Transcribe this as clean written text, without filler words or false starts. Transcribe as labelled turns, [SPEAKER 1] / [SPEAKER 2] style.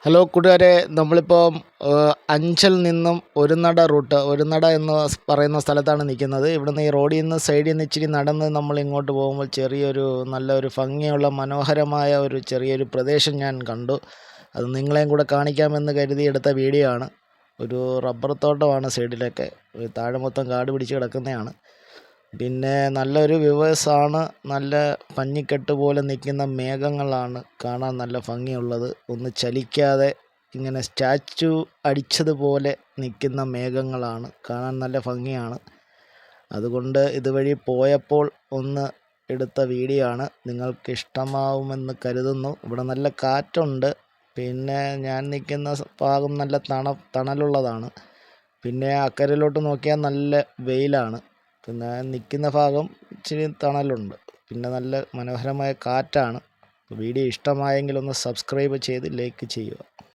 [SPEAKER 1] Hello കൂട്ടുകാരെ, നമ്മളിപ്പോൾ അഞ്ചൽ നിന്നും ഒരുനട എന്ന് പറയുന്ന സ്ഥലത്താണ് നിൽക്കുന്നത്. ഇവിടുന്ന് ഈ റോഡിൽ നിന്ന് സൈഡിൽ നിന്ന് ഇച്ചിരി നടന്ന് നമ്മൾ ഇങ്ങോട്ട് പോകുമ്പോൾ നല്ലൊരു ഭംഗിയുള്ള മനോഹരമായ ചെറിയൊരു പ്രദേശം ഞാൻ കണ്ടു. അത് നിങ്ങളെയും കൂടെ കാണിക്കാമെന്ന് കരുതി എടുത്ത വീഡിയോ ആണ്. ഒരു റബ്ബർ തോട്ടമാണ് സൈഡിലൊക്കെ, താഴെ മൊത്തം കാട് പിടിച്ച് കിടക്കുന്നതാണ്. പിന്നെ നല്ലൊരു വ്യൂവേഴ്സാണ്. നല്ല പഞ്ഞിക്കെട്ട് പോലെ നിൽക്കുന്ന മേഘങ്ങളാണ് കാണാൻ നല്ല ഭംഗിയുള്ളത്. ഒന്ന് ചലിക്കാതെ ഇങ്ങനെ സ്റ്റാച്ചു അടിച്ചതുപോലെ നിൽക്കുന്ന മേഘങ്ങളാണ് കാണാൻ നല്ല ഭംഗിയാണ്. അതുകൊണ്ട് ഇതുവഴി പോയപ്പോൾ ഒന്ന് എടുത്ത വീഡിയോ ആണ്. നിങ്ങൾക്ക് ഇഷ്ടമാവുമെന്ന് കരുതുന്നു. ഇവിടെ നല്ല കാറ്റുണ്ട്. പിന്നെ ഞാൻ നിൽക്കുന്ന ഭാഗം നല്ല തണലുള്ളതാണ്. പിന്നെ അക്കരയിലോട്ട് നോക്കിയാൽ നല്ല വെയിലാണ്. പിന്നെ നിൽക്കുന്ന ഭാഗം ഇച്ചിരി തണലുണ്ട്. പിന്നെ നല്ല മനോഹരമായ കാറ്റാണ്. വീഡിയോ ഇഷ്ടമായെങ്കിൽ ഒന്ന് സബ്സ്ക്രൈബ് ചെയ്ത് ലൈക്ക് ചെയ്യുക.